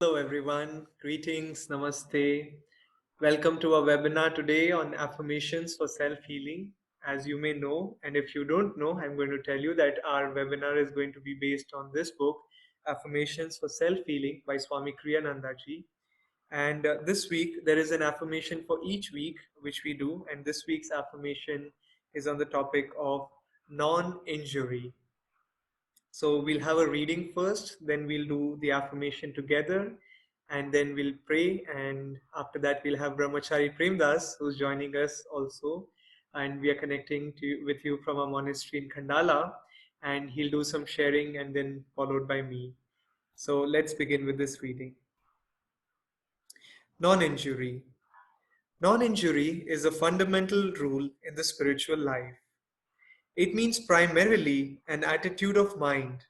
Hello everyone, greetings, namaste. Welcome to our webinar today on affirmations for self-healing. As you may know, and if you don't know, I'm going to tell you that our webinar is going to be based on this book, Affirmations for Self-Healing by Swami Kriyananda ji. And this week, there is an affirmation for each week, which we do. And this week's affirmation is on the topic of non-injury. So we'll have a reading first, then we'll do the affirmation together, and then we'll pray. And after that, we'll have Brahmachari Premdas, who's joining us also. And we are connecting with you from a monastery in Khandala. And he'll do some sharing and then followed by me. So let's begin with this reading. Non-injury. Non-injury is a fundamental rule in the spiritual life. It means primarily an attitude of mind.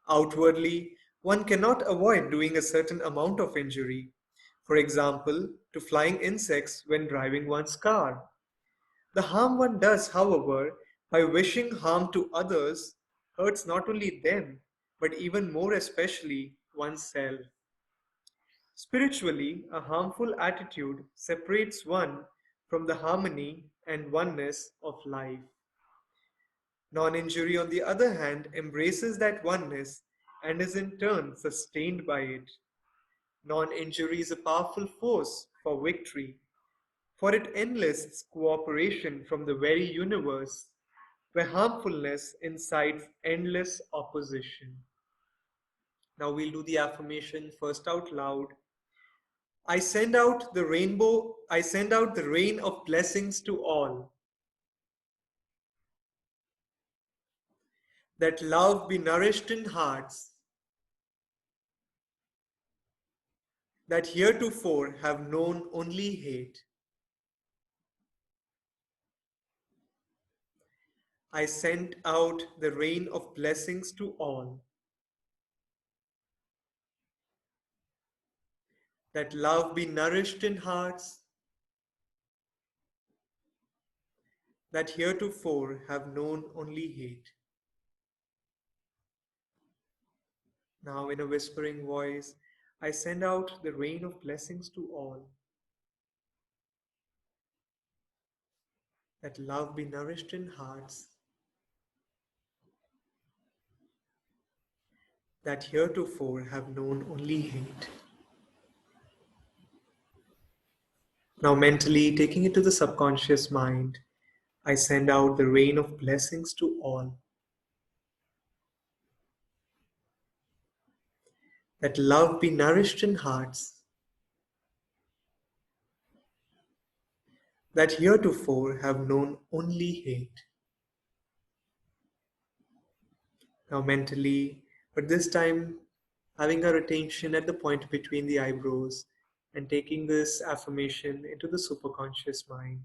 Outwardly, one cannot avoid doing a certain amount of injury, for example, to flying insects when driving one's car. The harm one does, however, by wishing harm to others, hurts not only them, but even more especially oneself. Spiritually, a harmful attitude separates one from the harmony and oneness of life. Non-injury, on the other hand, embraces that oneness and is in turn sustained by it. Non-injury is a powerful force for victory, for it enlists cooperation from the very universe, where harmfulness incites endless opposition. Now we'll do the affirmation first out loud. I send out the rain of blessings to all. That love be nourished in hearts that heretofore have known only hate. I sent out the rain of blessings to all. That love be nourished in hearts that heretofore have known only hate. Now, in a whispering voice, I send out the rain of blessings to all. That love be nourished in hearts that heretofore have known only hate. Now, mentally taking it to the subconscious mind, I send out the rain of blessings to all. That love be nourished in hearts that heretofore have known only hate. Now mentally, but this time having our attention at the point between the eyebrows and taking this affirmation into the superconscious mind,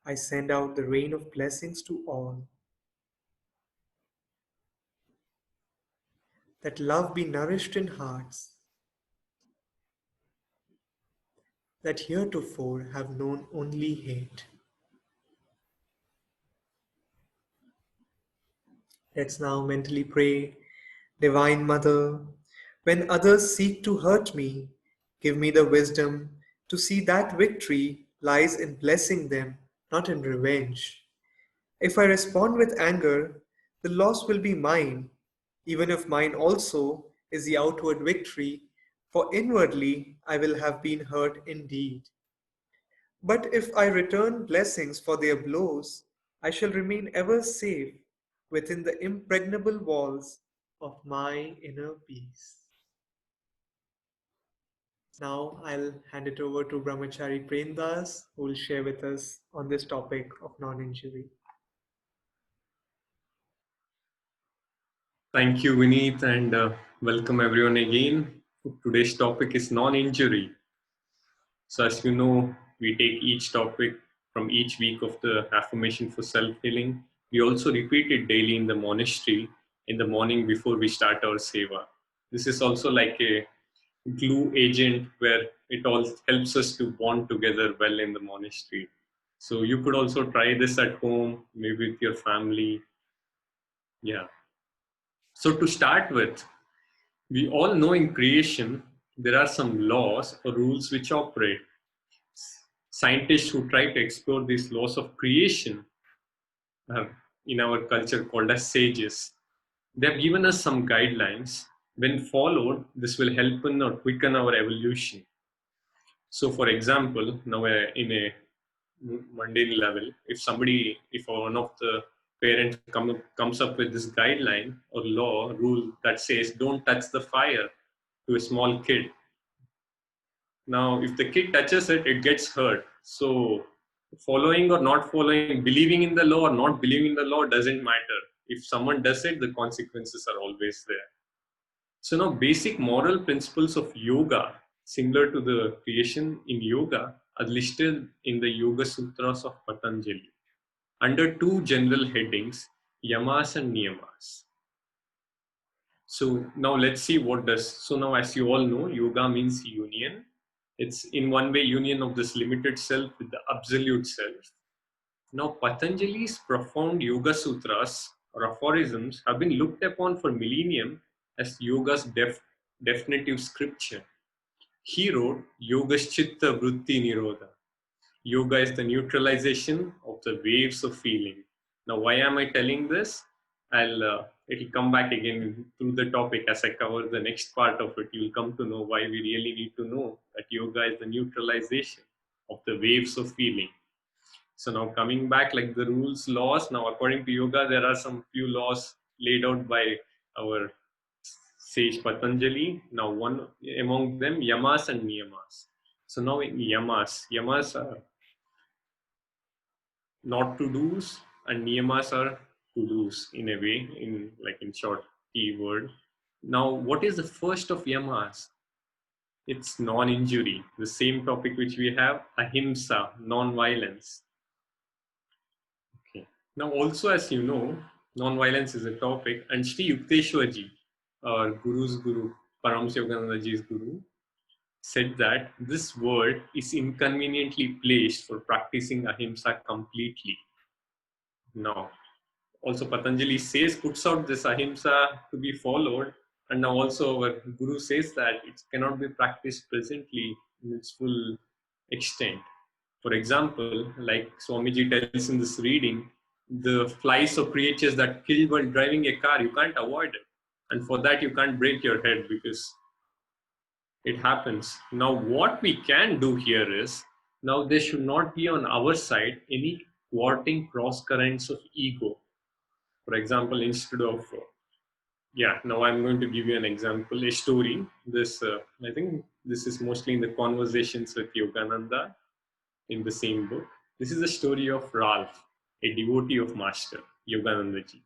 I send out the rain of blessings to all. That love be nourished in hearts that heretofore have known only hate. Let's now mentally pray, Divine Mother, when others seek to hurt me, give me the wisdom to see that victory lies in blessing them, not in revenge. If I respond with anger, the loss will be mine, even if mine also is the outward victory, for inwardly I will have been hurt indeed. But if I return blessings for their blows, I shall remain ever safe within the impregnable walls of my inner peace. Now I'll hand it over to Brahmachari Premdas, who will share with us on this topic of non-injury. Thank you, Vineet, and welcome everyone again. Today's topic is non-injury. So as you know, we take each topic from each week of the affirmation for self-healing. We also repeat it daily in the monastery in the morning before we start our seva. This is also like a glue agent where it all helps us to bond together well in the monastery. So you could also try this at home, maybe with your family. Yeah. So to start with, we all know in creation, there are some laws or rules which operate. Scientists who try to explore these laws of creation are in our culture called as sages. They have given us some guidelines. When followed, this will help in or quicken our evolution. So, for example, now in a mundane level, if one of the parents comes up with this guideline or law rule that says don't touch the fire to a small kid. Now, if the kid touches it, it gets hurt. So, following or not following, believing in the law or not believing in the law doesn't matter. If someone does it, the consequences are always there. So now basic moral principles of yoga, similar to the creation in yoga, are listed in the Yoga Sutras of Patanjali under two general headings, yamas and niyamas. So now let's see what does. So now as you all know, yoga means union. It's in one way union of this limited self with the absolute self. Now Patanjali's profound Yoga Sutras or aphorisms have been looked upon for millennium as yoga's definitive scripture. He wrote, Yogaschitta Vritti Nirodha. Yoga is the neutralization of the waves of feeling. Now, why am I telling this? It'll come back again through the topic as I cover the next part of it. You'll come to know why we really need to know that yoga is the neutralization of the waves of feeling. So now coming back, like the rules, laws. Now, according to yoga, there are some few laws laid out by our sage Patanjali. Now, one among them, yamas and niyamas. So now in yamas are not to do's, and niyamas are to do's in a way, in short keyword. Now, what is the first of yamas? It's non-injury. The same topic which we have, ahimsa, non-violence. Okay. Now, also as you know, non-violence is a topic, and Sri Yukteswarji, our Guru's Guru, Paramahansa Yoganandaji's Guru, said that this word is inconveniently placed for practicing ahimsa completely. Now, also Patanjali says, puts out this ahimsa to be followed, and now also our Guru says that it cannot be practiced presently in its full extent. For example, like Swamiji tells in this reading, the flies or creatures that kill while driving a car, you can't avoid it. And for that, you can't break your head because it happens. Now, what we can do here is, now there should not be on our side any thwarting cross currents of ego. For example, instead of, now I'm going to give you an example, a story. I think this is mostly in the Conversations with Yogananda in the same book. This is the story of Ralph, a devotee of Master Yoganandaji.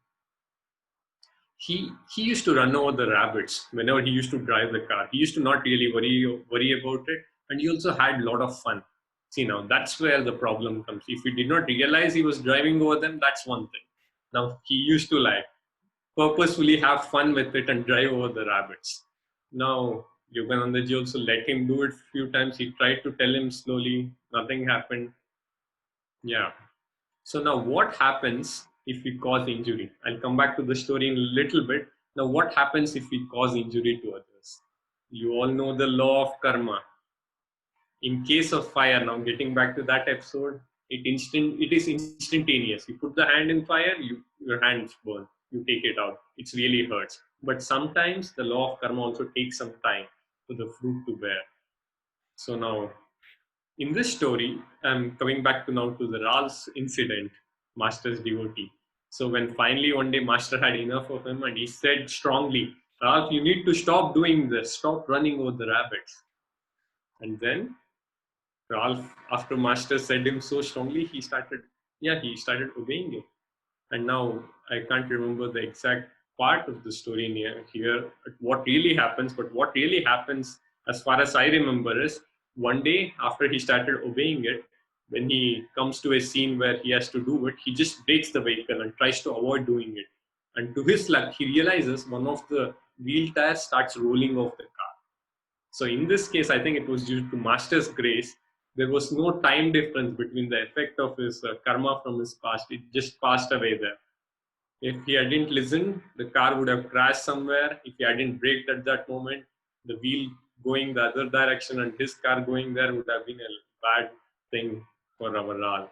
He used to run over the rabbits whenever he used to drive the car. He used to not really worry about it, and he also had a lot of fun. See, now that's where the problem comes. If he did not realize he was driving over them, that's one thing. Now he used to like purposefully have fun with it and drive over the rabbits. Now Yoganandaji also let him do it a few times. He tried to tell him slowly, nothing happened. Yeah. So now what happens if we cause injury? I'll come back to the story in a little bit. Now what happens if we cause injury to others? You all know the law of karma. In case of fire, now getting back to that episode, it is instantaneous. You put the hand in fire, your hands burn. You take it out. It really hurts. But sometimes the law of karma also takes some time for the fruit to bear. So now in this story, I'm coming back to now to the Ralph's incident, Master's devotee. So when finally one day Master had enough of him and he said strongly, Ralph, you need to stop doing this. Stop running over the rabbits. And then Ralph, after Master said him so strongly, he started obeying it. And now I can't remember the exact part of the story here, what really happens, but what really happens, as far as I remember, is one day after he started obeying it, when he comes to a scene where he has to do it, he just brakes the vehicle and tries to avoid doing it. And to his luck, he realizes one of the wheel tires starts rolling off the car. So in this case, I think it was due to Master's grace. There was no time difference between the effect of his karma from his past. It just passed away there. If he hadn't listened, the car would have crashed somewhere. If he hadn't braked at that moment, the wheel going the other direction and his car going there would have been a bad thing for our all.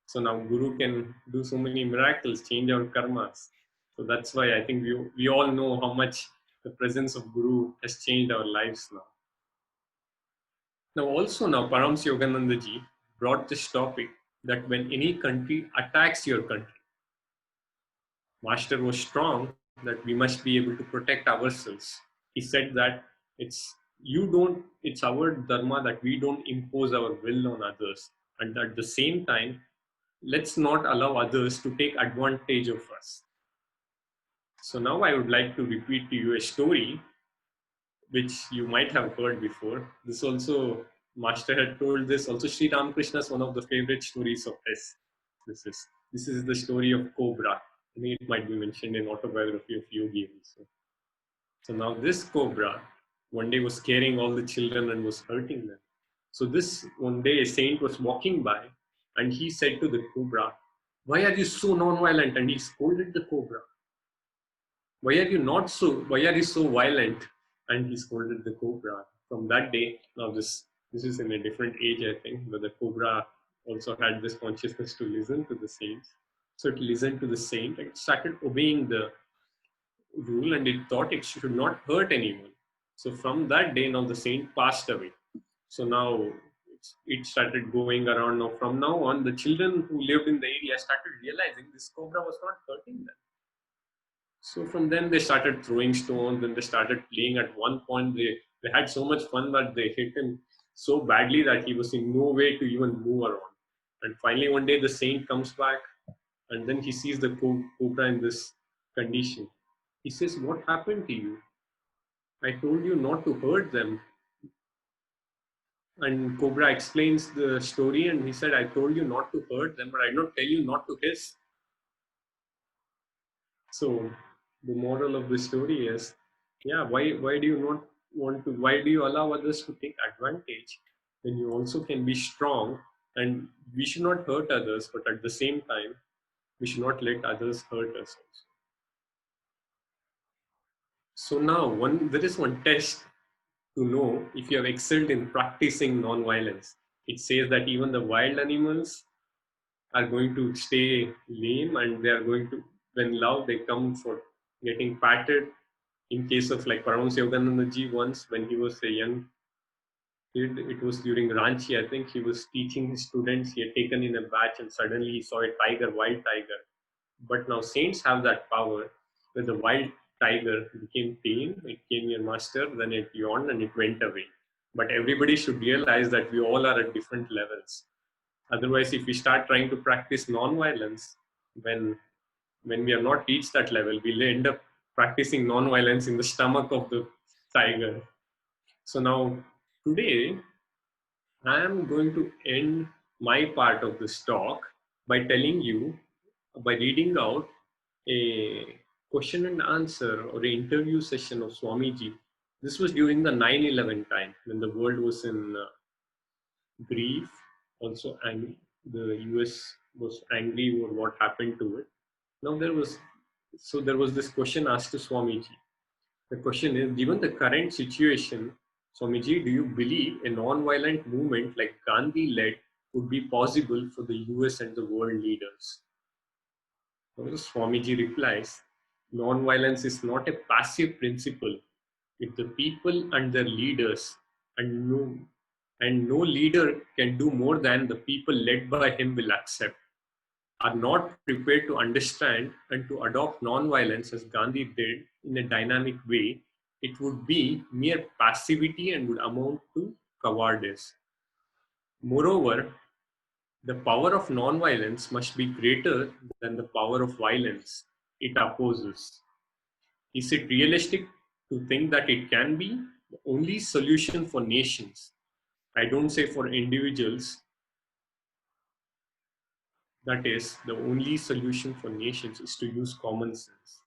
So now Guru can do so many miracles, change our karmas. So that's why I think we all know how much the presence of Guru has changed our lives now. Now also now Params Yogananda ji brought this topic that when any country attacks your country, Master was strong that we must be able to protect ourselves. He said that it's our dharma that we don't impose our will on others, and at the same time let's not allow others to take advantage of us. So now I would like to repeat to you a story which you might have heard before. This also, Master had told this also. Sri Ramakrishna's one of the favorite stories of his. This is the story of Cobra. I think it might be mentioned in autobiography of Yogi also. So now this Cobra one day was scaring all the children and was hurting them. So this one day a saint was walking by and he said to the Cobra, "Why are you so non-violent?" And he scolded the Cobra. Why are you so violent?" And he scolded the Cobra. From that day, now this is in a different age, I think, but the Cobra also had this consciousness to listen to the saints. So it listened to the saint and it started obeying the rule and it thought it should not hurt anyone. So from that day, now the saint passed away. So now it started going around. Now from now on, the children who lived in the area started realizing this Cobra was not hurting them. So from then they started throwing stones and they started playing. At one point they had so much fun that they hit him so badly that he was in no way to even move around. And finally one day the saint comes back and then he sees the Cobra in this condition. He says, "What happened to you? I told you not to hurt them." And Cobra explains the story and he said, "I told you not to hurt them, but I did not tell you not to hiss." So the moral of the story is, yeah, why do you not want to? Why do you allow others to take advantage when you also can be strong? And we should not hurt others, but at the same time, we should not let others hurt us also. So now there is one test to know if you have excelled in practicing non-violence. It says that even the wild animals are going to stay lame and they are going to, when love, they come for getting patted. In case of like Paramahansa Yogananda ji, once when he was a young kid, it was during Ranchi, I think he was teaching his students, he had taken in a batch and suddenly he saw a tiger, wild tiger. But now saints have that power where the wild tiger became tame, it came near master, then it yawned and it went away. But everybody should realize that we all are at different levels. Otherwise, if we start trying to practice non-violence, when we have not reached that level, we'll end up practicing non-violence in the stomach of the tiger. So now, today, I am going to end my part of this talk by telling you, by reading out a question and answer or an interview session of Swamiji. This was during the 9/11 time when the world was in grief, also angry. The US was angry over what happened to it. Now there was this question asked to Swamiji. The question is, given the current situation, Swamiji, do you believe a non-violent movement like Gandhi led would be possible for the US and the world leaders? Well, Swamiji replies, non-violence is not a passive principle. If the people and their leaders and no leader can do more than the people led by him will accept, are not prepared to understand and to adopt non-violence as Gandhi did in a dynamic way, it would be mere passivity and would amount to cowardice. Moreover, the power of non-violence must be greater than the power of violence it opposes. Is it realistic to think that it can be the only solution for nations? I don't say for individuals. That is, the only solution for nations is to use common sense.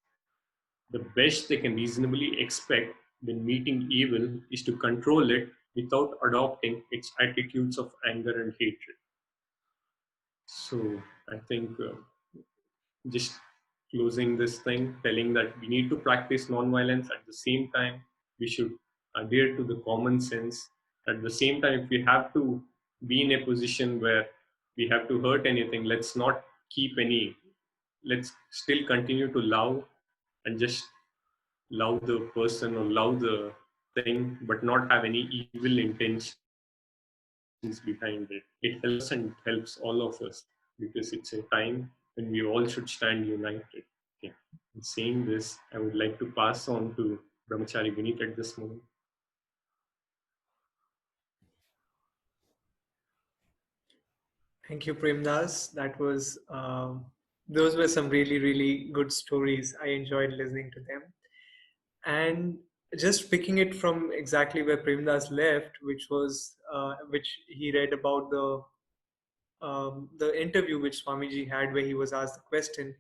The best they can reasonably expect when meeting evil is to control it without adopting its attitudes of anger and hatred. So I think just closing this thing, telling that we need to practice non-violence at the same time, we should adhere to the common sense. At the same time, if we have to be in a position where we have to hurt anything, let's not keep any, let's still continue to love and just love the person or love the thing, but not have any evil intentions behind it. It helps us and it helps all of us, because it's a time when we all should stand united. Okay. In saying this, I would like to pass on to Brahmachari Vineet at this moment. Thank you, Premdas. Those were some really, really good stories. I enjoyed listening to them. And just picking it from exactly where Premdas left, which he read about the interview which Swamiji had, where he was asked the question,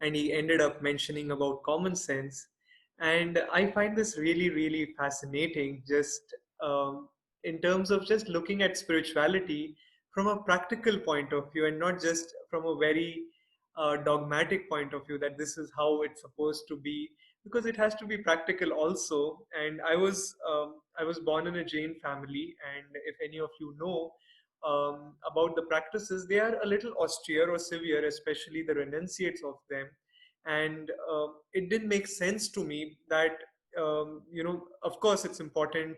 and he ended up mentioning about common sense. And I find this really, really fascinating, just in terms of just looking at spirituality from a practical point of view, and not just from a very dogmatic point of view that this is how it's supposed to be, because it has to be practical also. And I was born in a Jain family, and if any of you know about the practices, they are a little austere or severe, especially the renunciates of them. And it didn't make sense to me that, of course, it's important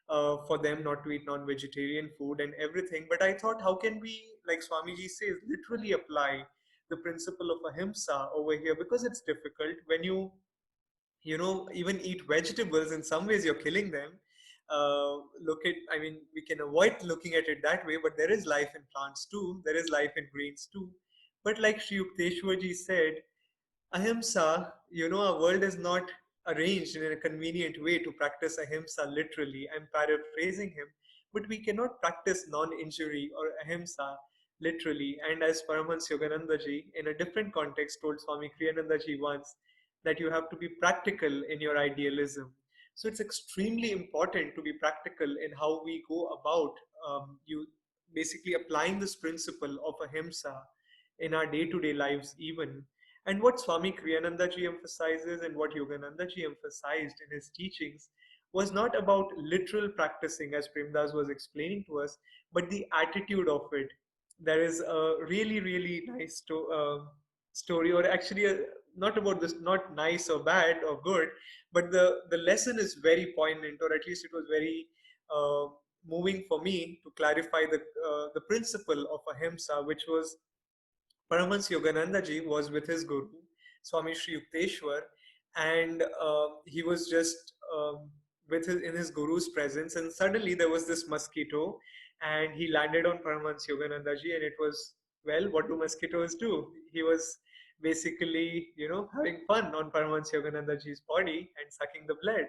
for them not to eat non vegetarian food and everything. But I thought, how can we, like Swamiji says, literally apply the principle of ahimsa over here? Because it's difficult when even eat vegetables. In some ways you're killing them. Look at I mean, we can avoid looking at it that way, but there is life in plants too, there is life in grains too. But like Sri Yukteswarji said, ahimsa, our world is not arranged in a convenient way to practice ahimsa literally. I'm paraphrasing him, but we cannot practice non-injury or ahimsa literally. And as Paramahansa Yoganandaji, in a different context, told Swami Kriyanandaji once, that you have to be practical in your idealism. So it's extremely important to be practical in how we go about you basically applying this principle of ahimsa in our day-to-day lives even. And what Swami Kriyanandaji emphasizes and what Yoganandaji emphasized in his teachings was not about literal practicing, as Premdas was explaining to us, but the attitude of it. There is a really, really nice story, or actually, not about this, not nice or bad or good, but the lesson is very poignant, or at least it was very uh, moving for me to clarify the principle of ahimsa, which was Paramahansa Yoganandaji was with his guru, Swami Sri Yukteswar, and he was just in his guru's presence, and suddenly there was this mosquito, and he landed on Paramahansa Yoganandaji, and it was, well, what do mosquitoes do? He was basically, having fun on Paramahansa Yoganandaji's body and sucking the blood.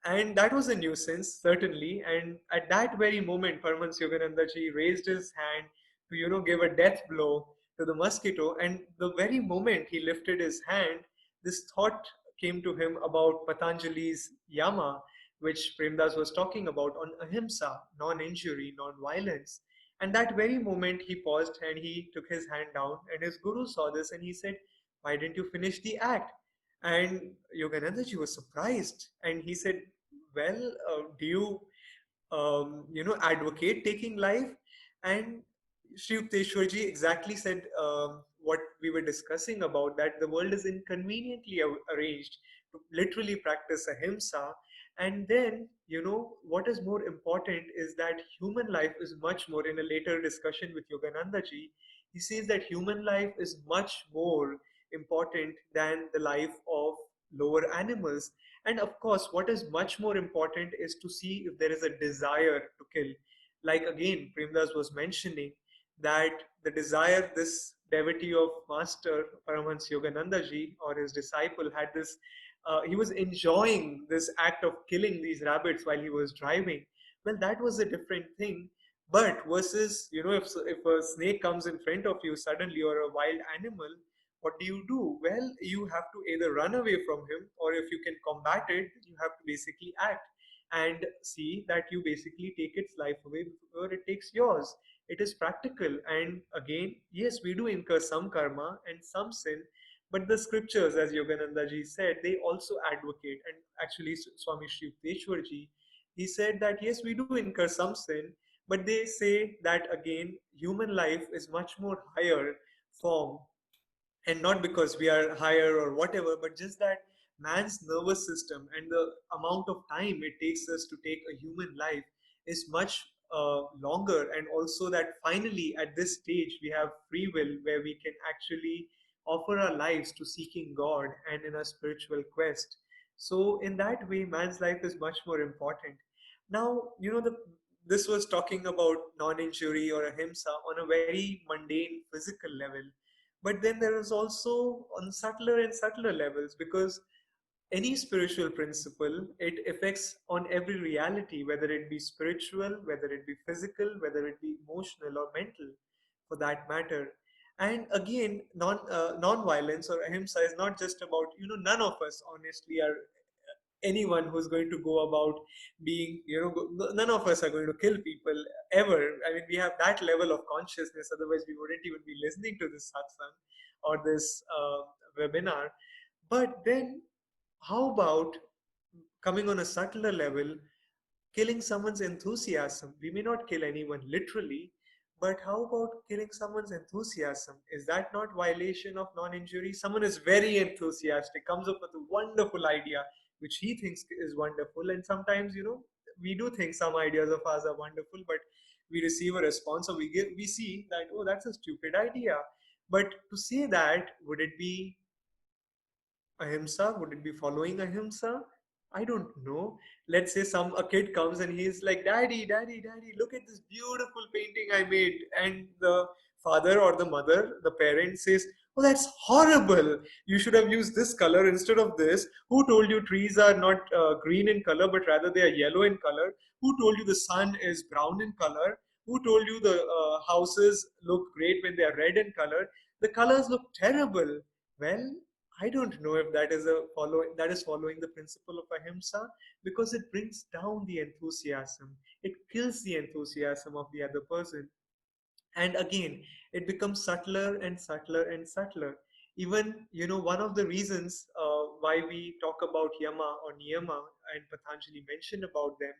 And that was a nuisance, certainly. And at that very moment, Paramahansa Yoganandaji raised his hand to, give a death blow to the mosquito. And the very moment he lifted his hand, this thought came to him about Patanjali's Yama, which Premdas was talking about, on ahimsa, non-injury, non-violence. And that very moment he paused and he took his hand down, and his guru saw this and he said, "Why didn't you finish the act?" And Yoganandaji was surprised, and he said, "Well, do you, advocate taking life?" And Sri Yukteswarji exactly said what we were discussing about, that the world is inconveniently arranged to literally practice ahimsa. And then, what is more important is that human life is much more, in a later discussion with Yoganandaji, he says that human life is much more important than the life of lower animals. And of course, what is much more important is to see if there is a desire to kill. Like again, Premdas was mentioning that the desire, this devotee of Master Paramahansa Yoganandaji, or his disciple, had this, he was enjoying this act of killing these rabbits while he was driving. Well, that was a different thing. But versus, if a snake comes in front of you suddenly, or a wild animal, what do you do? Well, you have to either run away from him, or if you can combat it, you have to basically act and see that you basically take its life away before it takes yours. It is practical. And again, yes, we do incur some karma and some sin, but the scriptures, as Yoganandaji said, they also advocate. And actually, Swami Sri Yukteswarji, he said that yes, we do incur some sin, but they say that again, human life is much more higher form, and not because we are higher or whatever, but just that man's nervous system and the amount of time it takes us to take a human life is much longer, and also that finally at this stage we have free will where we can actually offer our lives to seeking God and in a spiritual quest. So in that way man's life is much more important. Now this was talking about non-injury or ahimsa on a very mundane physical level, but then there is also on subtler and subtler levels, because any spiritual principle, it affects on every reality, whether it be spiritual, whether it be physical, whether it be emotional or mental, for that matter. And again, non-violence or ahimsa is not just about, none of us honestly are anyone who's going to go about being, none of us are going to kill people ever. I mean, we have that level of consciousness, otherwise we wouldn't even be listening to this satsang or this webinar. But then how about coming on a subtler level, killing someone's enthusiasm? We may not kill anyone literally, but how about killing someone's enthusiasm? Is that not violation of non-injury? Someone is very enthusiastic, comes up with a wonderful idea which he thinks is wonderful, and sometimes, we do think some ideas of ours are wonderful, but we receive a response or we see that, oh, that's a stupid idea. But to say that, would it be ahimsa? Would it be following ahimsa? I don't know. Let's say a kid comes and he's like, "Daddy, Daddy, Daddy, look at this beautiful painting I made." And the father or the mother, the parent says, "Oh, that's horrible. You should have used this color instead of this. Who told you trees are not green in color, but rather they are yellow in color? Who told you the sun is brown in color? Who told you the houses look great when they are red in color? The colors look terrible." Well, I don't know if that is following the principle of ahimsa, because it brings down the enthusiasm. It kills the enthusiasm of the other person. And again, it becomes subtler and subtler and subtler. Even, one of the reasons why we talk about yama or niyama, and Patanjali mentioned about them,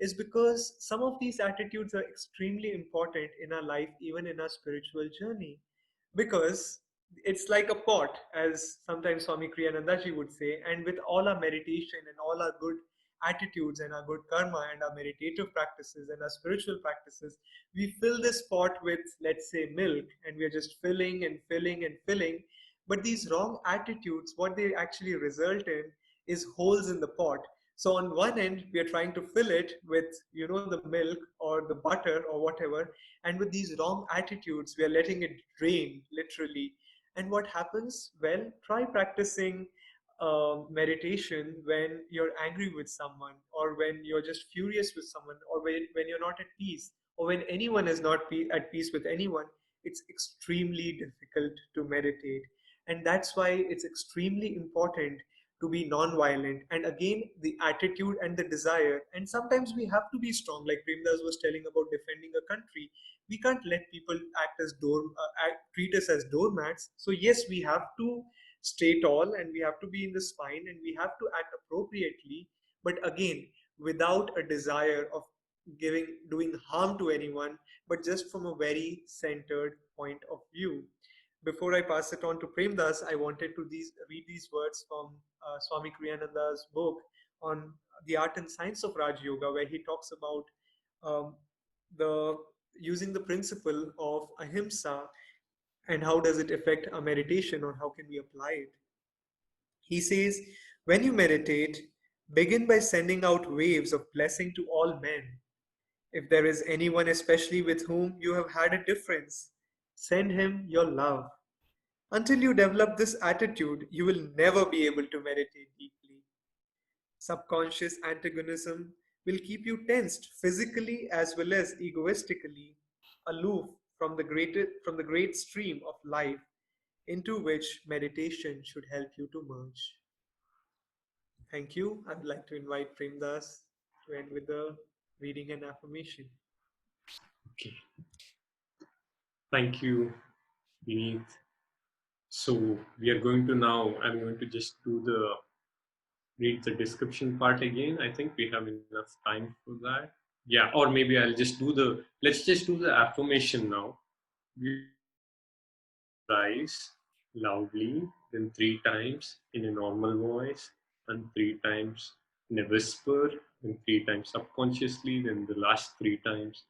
is because some of these attitudes are extremely important in our life, even in our spiritual journey. Because it's like a pot, as sometimes Swami Kriyananda ji would say, and with all our meditation and all our good attitudes and our good karma and our meditative practices and our spiritual practices, we fill this pot with, let's say, milk, and we are just filling and filling and filling. But these wrong attitudes, what they actually result in is holes in the pot. So on one end we are trying to fill it with, the milk or the butter or whatever, and with these wrong attitudes we are letting it drain literally. And what happens? Well, try practicing meditation when you're angry with someone, or when you're just furious with someone, or when you're not at peace, or when anyone is not at peace with anyone. It's extremely difficult to meditate. And that's why it's extremely important to be non-violent. And again, the attitude and the desire. And sometimes we have to be strong, like Premdas was telling about defending a country. We can't let people treat us as doormats. So yes, we have to stay tall, and we have to be in the spine, and we have to act appropriately, but again, without a desire of doing harm to anyone, but just from a very centered point of view. Before I pass it on to Premdas, I wanted to read these words from Swami Kriyananda's book on the art and science of Raj Yoga, where he talks about um, the using the principle of ahimsa, and how does it affect our meditation, or how can we apply it. He says, when you meditate, begin by sending out waves of blessing to all men. If there is anyone especially with whom you have had a difference, send him your love. Until you develop this attitude, you will never be able to meditate deeply. Subconscious antagonism will keep you tensed physically as well as egoistically, aloof from the great stream of life into which meditation should help you to merge. Thank you. I would like to invite Premdas to end with the reading and affirmation. Okay. Thank you, Vineet. So we are going to now, I'm going to just do the read the description part again. I think we have enough time for that. Yeah, or maybe let's just do the affirmation now. We rise loudly, then three times in a normal voice, and three times in a whisper, then three times subconsciously, then the last three times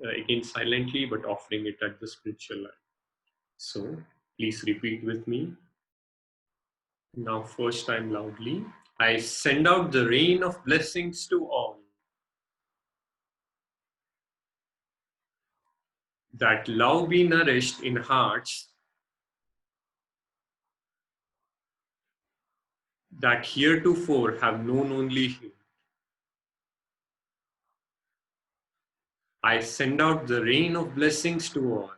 again silently, but offering it at the spiritual life. So please repeat with me. Now, first time loudly. I send out the rain of blessings to all, that love be nourished in hearts that heretofore have known only Him. I send out the rain of blessings to all,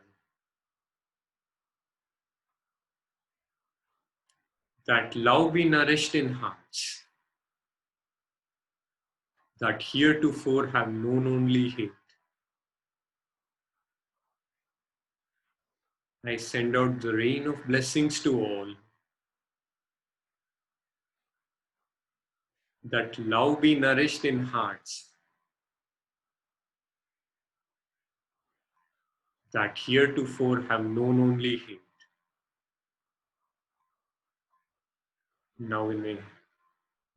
that love be nourished in hearts that heretofore have known only Him. I send out the rain of blessings to all, that love be nourished in hearts that heretofore have known only Him. Now in a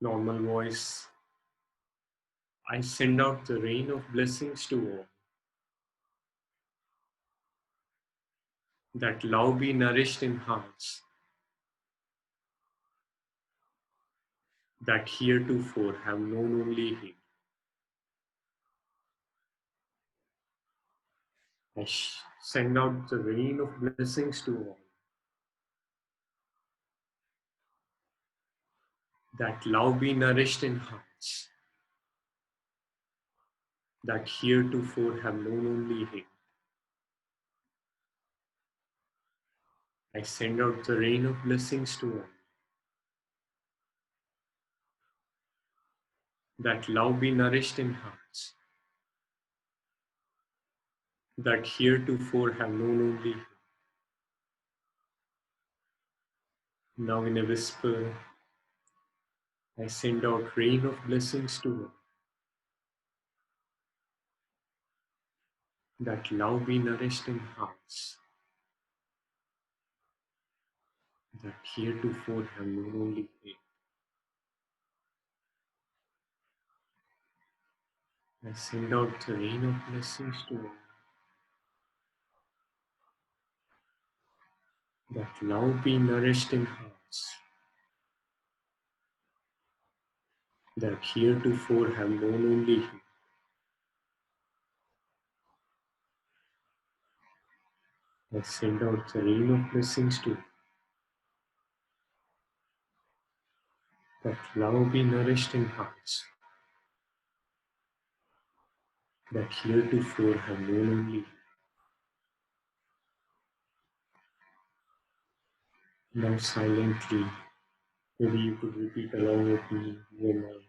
normal voice, I send out the rain of blessings to all, that love be nourished in hearts that heretofore have known only Him. I send out the rain of blessings to all, that love be nourished in hearts that heretofore have known only Him. I send out the rain of blessings to all, that love be nourished in hearts that heretofore have known only Him. Now in a whisper, I send out rain of blessings to all, that love be nourished in hearts that heretofore have known only Him. I send out the rain of blessings to all, that love be nourished in hearts that heretofore have known only Him. I send out the rain of blessings to all, that love be nourished in hearts that heretofore have known only Him. Now silently, maybe you could repeat along with me in your mind.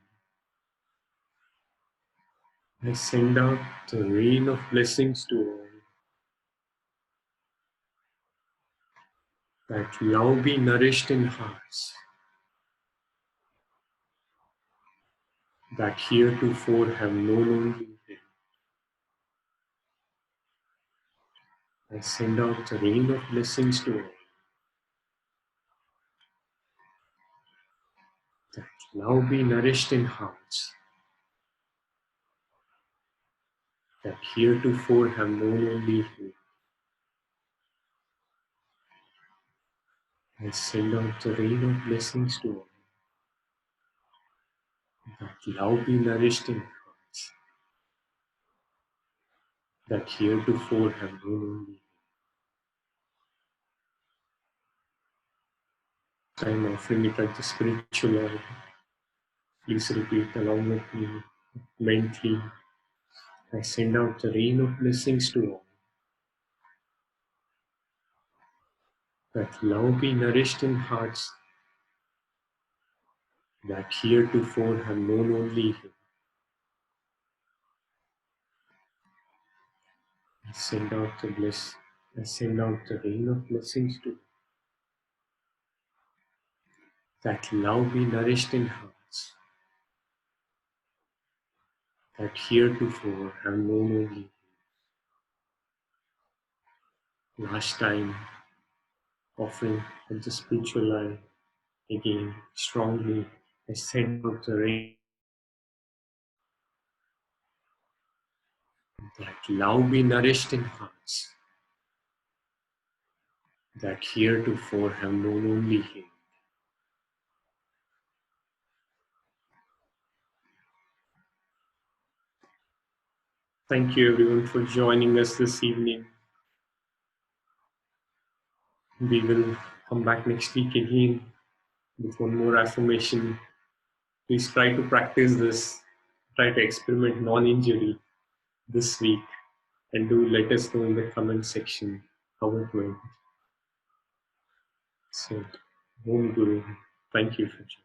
I send out the rain of blessings to all, that love be nourished in hearts that heretofore have known only Him. I send out the rain of blessings to all, that love be nourished in hearts that heretofore have known only Him. I send out the rain of blessings to all, that love be nourished in hearts that heretofore have known only Him. I am offering it at the spiritual altar. Please repeat along with me mentally. I send out the rain of blessings to all, that love be nourished in hearts that heretofore have known only Him. I send out the rain of blessings to all, that love be nourished in hearts that heretofore have known only. Last time, offering at the spiritual eye, again strongly I send out the ray that love be nourished in hearts that heretofore have known only Him. Thank you everyone for joining us this evening. We will come back next week again with one more affirmation. Please try to practice this, try to experiment non-injury this week, and do let us know in the comment section how it went. So, Om Guru, thank you for joining.